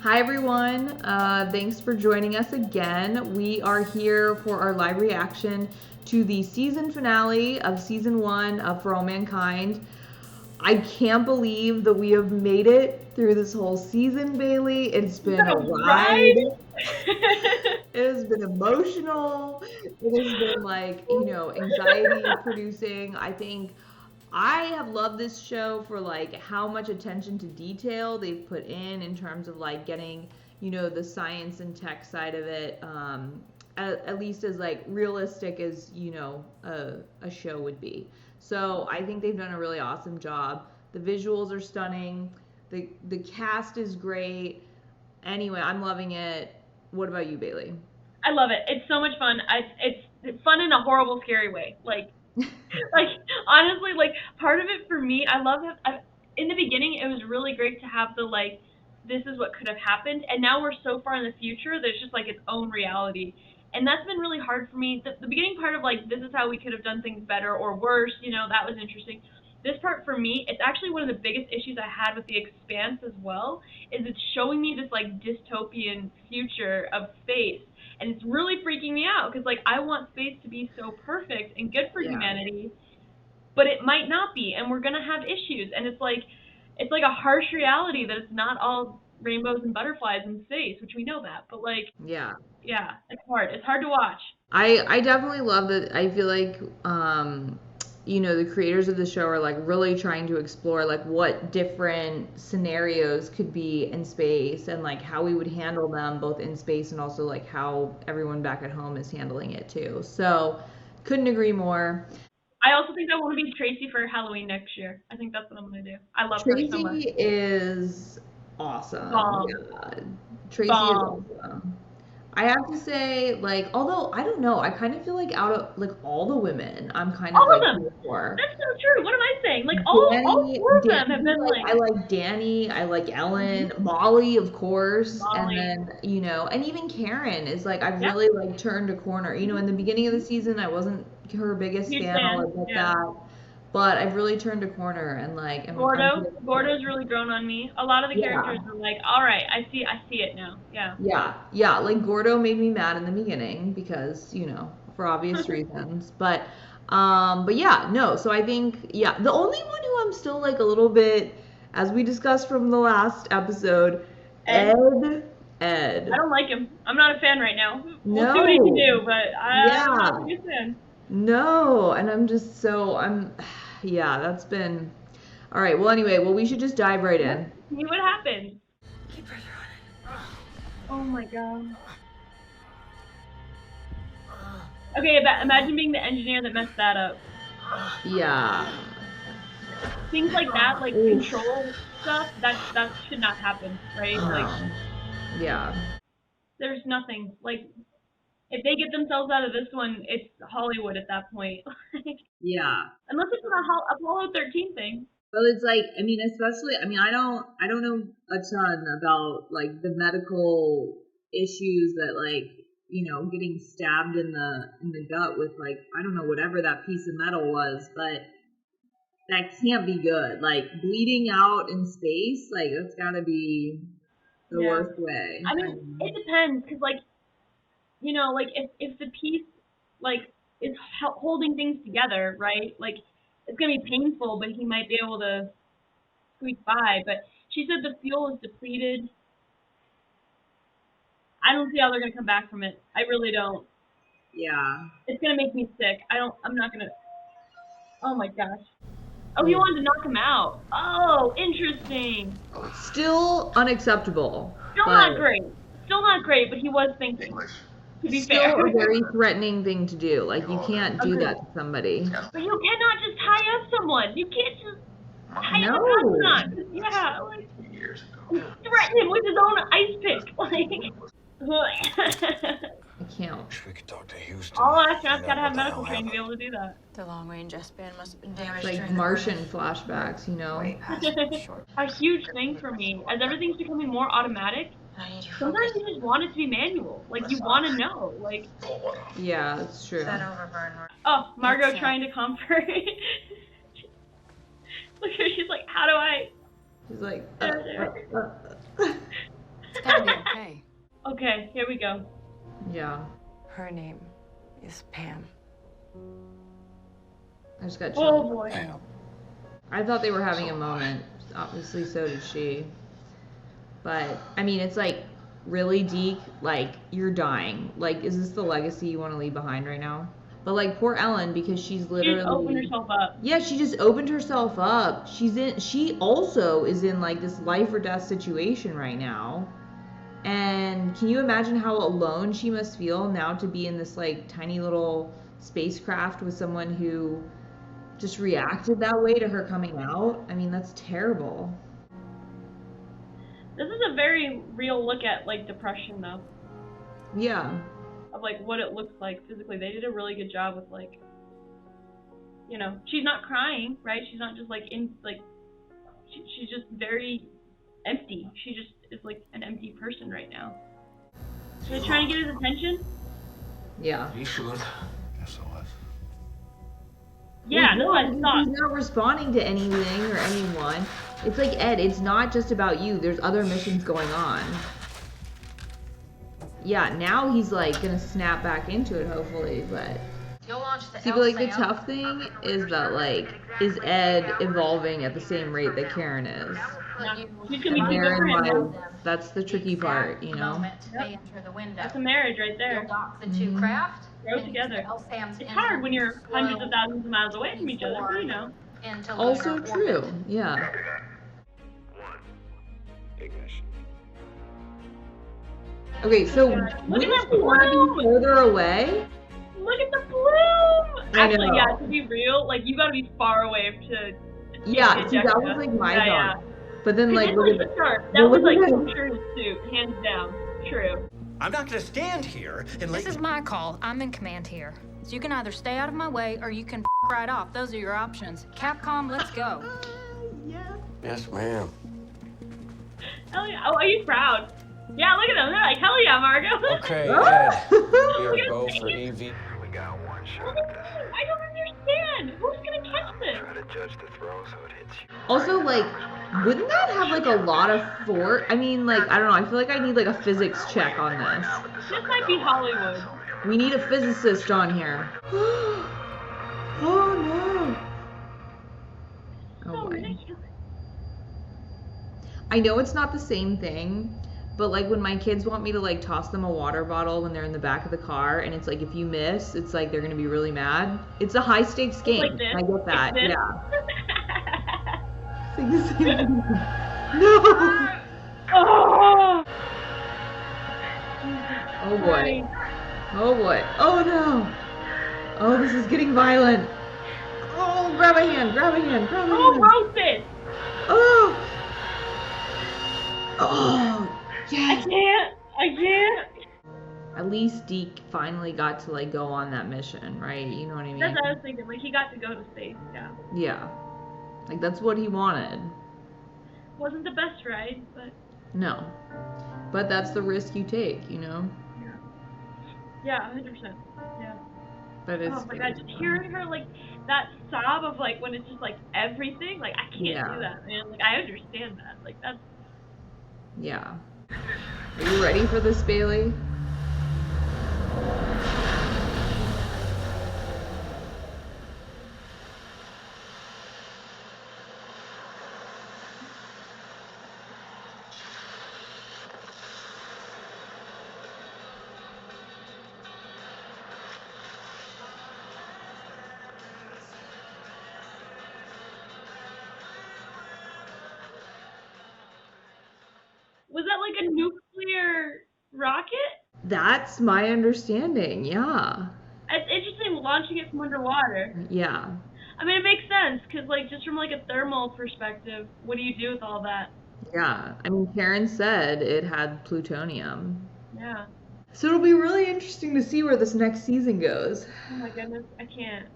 Hi everyone, thanks for joining us again. We are here for our live reaction to the season finale of season 1 of For All Mankind. I can't believe that we have made it through this whole season, Bailey. It's been a ride. It has been emotional. It has been like, anxiety producing. I have loved this show for like how much attention to detail they've put in terms of like getting, the science and tech side of it, at least as like realistic as, a show would be. So I think they've done a really awesome job. The visuals are stunning. The cast is great. Anyway, I'm loving it. What about you, Bailey? I love it. It's so much fun. It's fun in a horrible, scary way. Like honestly, like part of it for me, I love it. In the beginning, it was really great to have the like, this is what could have happened, and now we're so far in the future that it's just like its own reality, and that's been really hard for me. The beginning part of like, this is how we could have done things better or worse, that was interesting. This part for me, it's actually one of the biggest issues I had with The Expanse as well, is it's showing me this like dystopian future of space, and it's really freaking me out because like I want space to be so perfect and good for humanity, but it might not be, and we're gonna have issues, and it's like a harsh reality that it's not all rainbows and butterflies in space, which we know that, but like Yeah. it's hard to watch. I definitely love that. I feel like the creators of the show are like really trying to explore like what different scenarios could be in space and like how we would handle them both in space and also like how everyone back at home is handling it too. So couldn't agree more. I also think I want to be Tracy for Halloween next year. I think that's what I'm gonna do. I love her so much. Tracy is awesome. Bomb. Yeah. Tracy is Bomb. awesome. I have to say, like, although I don't know, I kind of feel like out of like all the women, I'm kind of All of like them. here for. That's so true. What am I saying? Like all four of them have been I like like Danny, I like Ellen, Molly, of course, and Molly. then and even Karen is like I've Yeah. really like turned a corner. In the beginning of the season, I wasn't her biggest Huge fan. I'll fan. admit Yeah. that, but I've really turned a corner and like I'm Gordo's really grown on me. A lot of the characters yeah. are like, all right, I see it now. Yeah. Yeah, like Gordo made me mad in the beginning because, for obvious reasons. But yeah, no, so I think, yeah, the only one who I'm still like a little bit, as we discussed from the last episode, Ed. Ed. I don't like him. I'm not a fan right now. We'll see what he can No. do, but I'm not Yeah. a big fan. No, and yeah, that's been, all right, well, anyway, we should just dive right in. See what happens. Oh my god. Okay, imagine being the engineer that messed that up. Yeah. Things like that, like Oof. control stuff, that should not happen, right? No. Like, Yeah. there's nothing. Like, if they get themselves out of this one, it's Hollywood at that point. Yeah. Unless it's an Apollo 13 thing. Well, it's like, especially, I don't know a ton about like the medical issues that like, getting stabbed in the gut with like, I don't know, whatever that piece of metal was, but that can't be good. Like bleeding out in space, like that's gotta be the worst way. I mean, it depends, because like, like if the piece like is holding things together, right? Like, it's gonna be painful, but he might be able to squeak by. But she said the fuel is depleted. I don't see how they're gonna come back from it. I really don't. Yeah. It's gonna make me sick. I'm not gonna. Oh my gosh. Oh, he wanted to knock him out. Oh, interesting. Still unacceptable. Still not great. Still not great, but he was thinking. To be fair. Still a very threatening thing to do. Like, you can't do that to somebody. But you cannot just tie up someone. You can't just tie up No. an astronaut. Yeah, like, threaten him with his own ice pick. Like, I can't. We could talk to Houston. all astronauts gotta have medical training to be able to do that. The long-range S-band must have been damaged. Like Martian flashbacks, Way past the short. A huge thing for me, as everything's becoming more automatic, I need you sometimes focused. you just want it to be manual. Like, you want to know. Like, Yeah, that's true. That overburn. oh, Margot It's, trying to comfort. Look at her, she's like, how do I? He's like, It's gotta Okay, here we go. Yeah. Her name is Pam. I just got Oh chills. boy. Pam. I thought they were having a moment. Obviously, so did she. But, I mean, it's like, really, Deke? Like, you're dying. Like, is this the legacy you want to leave behind right now? But, like, poor Ellen, because she's literally... She just opened herself up. Yeah, she just opened herself up. She also is in, like, this life or death situation right now. And can you imagine how alone she must feel now to be in this, like, tiny little spacecraft with someone who just reacted that way to her coming out? I mean, that's terrible. This is a very real look at, like, depression, though. Yeah. Of, like, what it looks like physically. They did a really good job with, like, you know, she's not crying, right? She's not just, like, she's just very empty. She just is, like, an empty person right now. They're trying to get his attention? Yeah. You sure? Yes, I was. Yeah, Well, no, I he's thought. not responding to anything or anyone. It's like, Ed, it's not just about you. There's other missions going on. Yeah, now he's like gonna snap back into it, hopefully, but... See, but like the tough thing is that like, is Ed evolving at the same rate that Karen is? Yeah. She's gonna be And too good for therein him now. lies, that's the tricky part, you know? Yep. That's a marriage right there. Grow together. It's hard when you're hundreds of thousands of miles away from each other, but you know. Also true, yeah. Ignition. Okay, so Look at wouldn't that you want to bloom! be further away? Look at the bloom! I Actually, know. yeah, to be real, like, you gotta be far away to Yeah, see, that was like my thought. But then like, look at that was like look at for sure his suit, hands down. True. I'm not gonna stand here and let This is my call. I'm in command here. So you can either stay out of my way or you can right off. Those are your options. Capcom, let's go. yeah. Yes, ma'am. Hell yeah. Oh, are you proud? Yeah, look at them. They're like, hell yeah, Margo. Okay, Ah! Ed. We Look are at go his for face. EV. We got one shot Look at this. I don't understand. Who's gonna catch this? Try to judge the throw so it hits you. Also, like, wouldn't that have like a lot of force? I mean, like, I don't know. I feel like I need like a physics check on this. This might be Hollywood. We need a physicist on here. Oh no. Oh boy. ridiculous. I know it's not the same thing, but like when my kids want me to like toss them a water bottle when they're in the back of the car, and it's like if you miss, it's like they're gonna be really mad. It's a high stakes game. Like this? I get that. Like this? Yeah. It's like the same thing. No. Oh! Oh boy. Oh boy. Oh no. Oh, this is getting violent. Oh, grab a hand. Grab a hand. Grab a Oh, hand. roast it! Oh. Oh. I Yes. can't. At least Deke finally got to like go on that mission, right? You know what I mean? That's what I was thinking. Like, he got to go to space. Yeah. Yeah. Like that's what he wanted. Wasn't the best ride, but No. But that's the risk you take, you know? yeah, 100%. Yeah. But it's Oh my god, just hearing her like that sob of like when it's just like everything, like I can't Yeah. do that, man. Like I understand that. Like that's Yeah. Are you ready for this, Bailey? was that like a nuclear rocket? That's my understanding. Yeah. It's interesting launching it from underwater. Yeah. I mean, it makes sense because like just from like a thermal perspective, what do you do with all that? Yeah. I mean, Karen said it had plutonium. Yeah. So it'll be really interesting to see where this next season goes. Oh my goodness, I can't.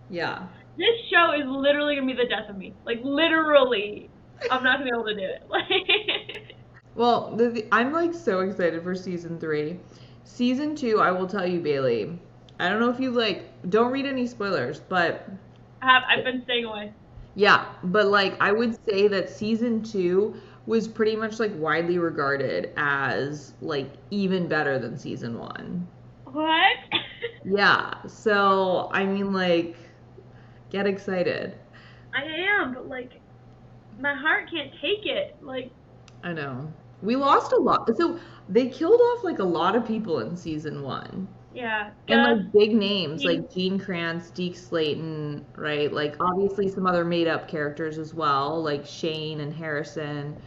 Yeah. This show is literally gonna be the death of me. Like literally, I'm not gonna be able to do it. Like. Well, I'm like so excited for season 3. Season 2, I will tell you, Bailey. I don't know if you like, don't read any spoilers, but I've been staying away. yeah, but like I would say that season 2 was pretty much like widely regarded as like even better than season 1. What? Yeah, so I mean, like, get excited. I am, but like, my heart can't take it. Like, I know. We lost a lot. So they killed off like a lot of people in season 1. yeah, And Gus, like big names he- like Gene Kranz, Deke Slayton, right? Like obviously some other made up characters as well, like Shane and Harrison,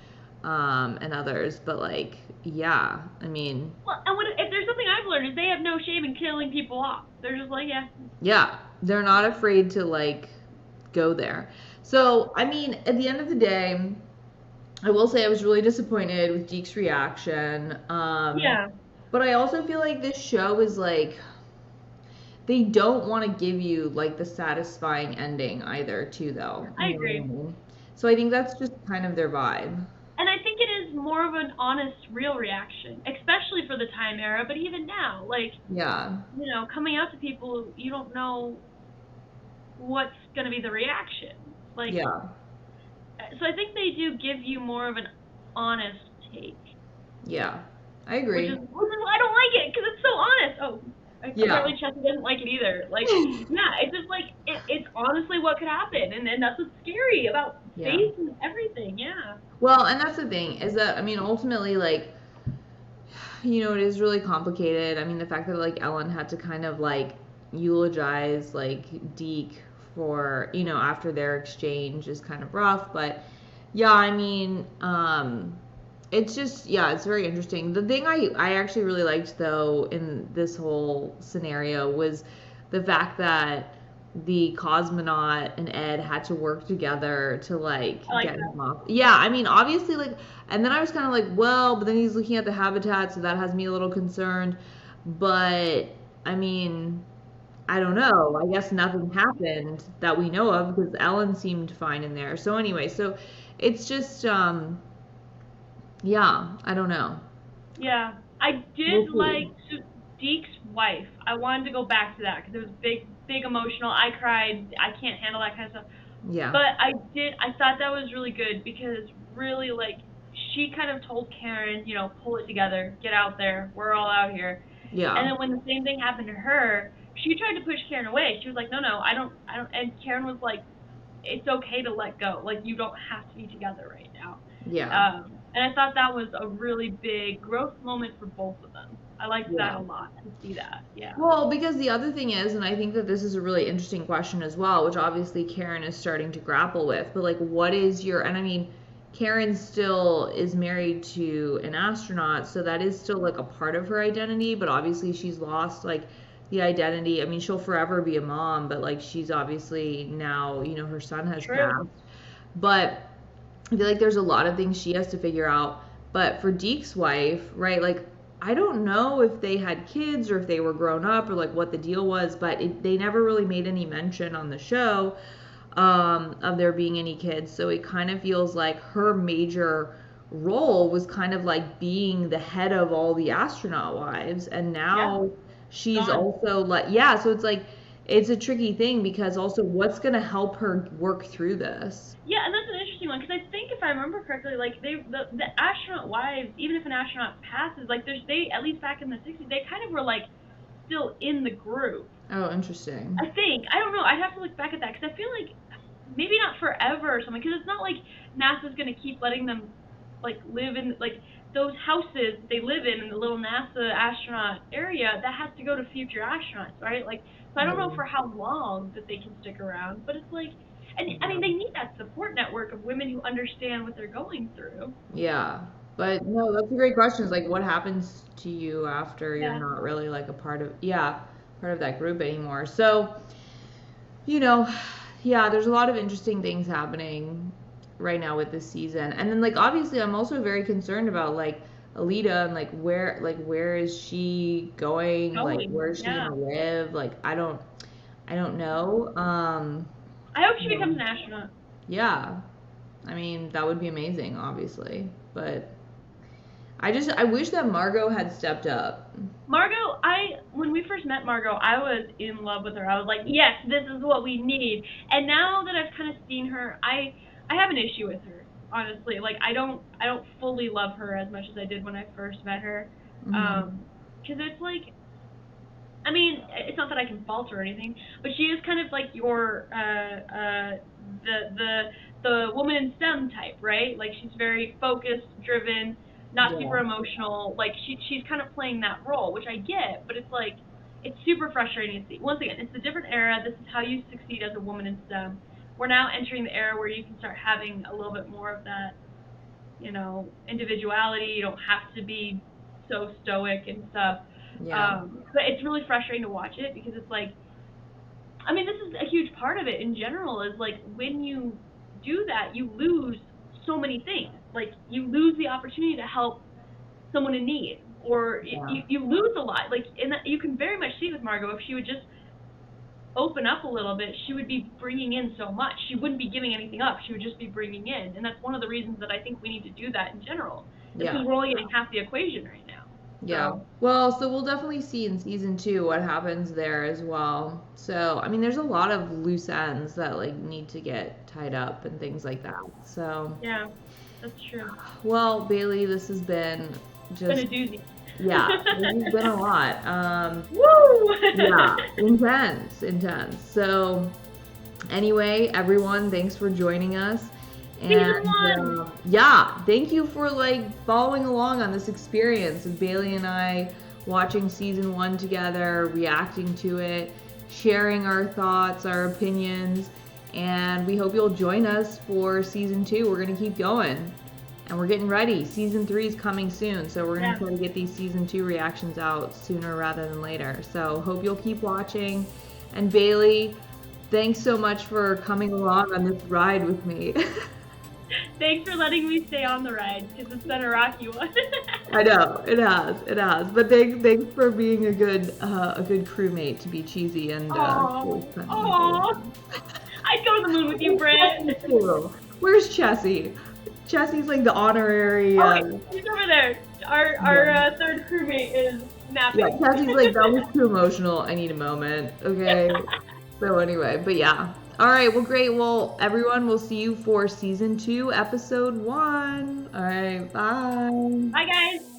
and others. But like, yeah, I mean, well, and if there's something I've learned is they have no shame in killing people off. They're just like, yeah. yeah, they're not afraid to like go there. So, I mean, at the end of the day, I will say I was really disappointed with Deke's reaction. Yeah. But I also feel like this show is like, they don't want to give you like the satisfying ending either, too, though. I You know what agree. mean? So I think that's just kind of their vibe. And I think it is more of an honest, real reaction, especially for the time era, but even now, like, Yeah. you know, coming out to people, you don't know what's going to be the reaction. Like, Yeah. so I think they do give you more of an honest take. Yeah. I Which agree. is why I don't like it, because it's so honest. Oh, Yeah. apparently Chelsea doesn't like it either. Like, yeah, it's just like, it's honestly what could happen, and that's what's scary about Yeah. space and everything, yeah. Well, and that's the thing, is that, I mean, ultimately, like, you know, it is really complicated. I mean, the fact that, like, Ellen had to kind of, like, eulogize, like, Deke for, you know, after their exchange is kind of rough. But, yeah, I mean, it's just, yeah, it's very interesting. The thing I actually really liked, though, in this whole scenario was the fact that the cosmonaut and Ed had to work together to like I like get that. him off. Yeah, I mean, obviously, like, and then I was kind of like, well, but then he's looking at the habitat, so that has me a little concerned. But I mean, I don't know. I guess nothing happened that we know of because Ellen seemed fine in there. So anyway, so it's just, yeah, I don't know. Yeah, I did We'll see. like Deke's wife. I wanted to go back to that because it was big emotional. I cried. I can't handle that kind of stuff. Yeah, But I thought that was really good because really, like, she kind of told Karen, you know, pull it together, get out there, we're all out here. And yeah, then when the same thing happened to her, she tried to push Karen away. She was like, no, I don't, and Karen was like, it's okay to let go. Like, you don't have to be together right now. yeah. And I thought that was a really big growth moment for both of them. I liked that Yeah. a lot to see that. Yeah. Well, because the other thing is, and I think that this is a really interesting question as well, which obviously Karen is starting to grapple with, but like, what is your, and I mean, Karen still is married to an astronaut, so that is still like a part of her identity, but obviously she's lost like the identity. I mean, she'll forever be a mom, but like, she's obviously now, you know, her son has True. passed. But I feel like there's a lot of things she has to figure out. But for Deke's wife, right, like, I don't know if they had kids or if they were grown up or like what the deal was, but they never really made any mention on the show of there being any kids. So it kind of feels like her major role was kind of like being the head of all the astronaut wives. And now she's Gone. also like, yeah, so it's like, it's a tricky thing because also what's going to help her work through this? Yeah, and that's an interesting one because I think if I remember correctly, like the astronaut wives, even if an astronaut passes, like they at least back in the 60s, they kind of were like still in the group. Oh, interesting. I think I don't know. I'd have to look back at that because I feel like maybe not forever or something because it's not like NASA's gonna keep letting them like live in like those houses they live in the little NASA astronaut area. That has to go to future astronauts, right? Like, so I don't know for how long that they can stick around, but it's like, and I mean, they need that support network of women who understand what they're going through. Yeah. But no, that's a great question. It's like, what happens to you after you're Yeah. not really like a part of, yeah, part of that group anymore. So, you know, yeah, there's a lot of interesting things happening right now with this season. And then like obviously I'm also very concerned about like Alita and like where is she going? Like where is she yeah. gonna live? Like I don't know. I hope she becomes an astronaut. Yeah. I mean, that would be amazing, obviously. But I wish that Margot had stepped up. Margot, when we first met Margot, I was in love with her. I was like, yes, this is what we need. And now that I've kind of seen her, I have an issue with her. honestly. Like I don't fully love her as much as I did when I first met her. Because it's like, I mean, it's not that I can fault her or anything, but she is kind of like your the woman in STEM type, right? Like she's very focused, driven, not super emotional. Like she's kind of playing that role, which I get, but it's like it's super frustrating to see. Once again, it's a different era. This is how you succeed as a woman in STEM. We're now entering the era where you can start having a little bit more of that, individuality. You don't have to be so stoic and stuff. Yeah. But it's really frustrating to watch it because it's like, I mean, this is a huge part of it in general. Is like when you do that, you lose so many things. Like you lose the opportunity to help someone in need, or you lose a lot. Like you can very much see with Margot, if she would just open up a little bit, she would be bringing in so much. She wouldn't be giving anything up. She would just be bringing in, and that's one of the reasons that I think we need to do that in general. Because we're only getting half the equation right now. Yeah. So. Well, so we'll definitely see in season 2 what happens there as well. So, I mean, there's a lot of loose ends that like need to get tied up and things like that. So. Yeah, that's true. Well, Bailey, this has been just. It's been a doozy. Yeah, it's been a lot. Woo! Yeah, intense. So, anyway, everyone, thanks for joining us. And yeah, thank you for like following along on this experience of Bailey and I watching season 1 together, reacting to it, sharing our thoughts, our opinions, and we hope you'll join us for season 2. We're gonna keep going. And we're getting ready. Season 3 is coming soon, so we're going to try to get these season 2 reactions out sooner rather than later. So hope you'll keep watching. And Bailey, thanks so much for coming along on this ride with me. Thanks for letting me stay on the ride, because it's been a rocky one. I know, it has. But thanks for being a good crewmate to be cheesy and Aww. I'd go to the moon with you, Britt. Where's Chessie? Chessie's like the honorary. He's over there. Our third crewmate is napping. Yeah, Chessie's like, that was too emotional. I need a moment. Okay. So anyway, but yeah. All right. Well, great. Well, everyone, we'll see you for season 2, episode 1. All right. Bye. Bye, guys.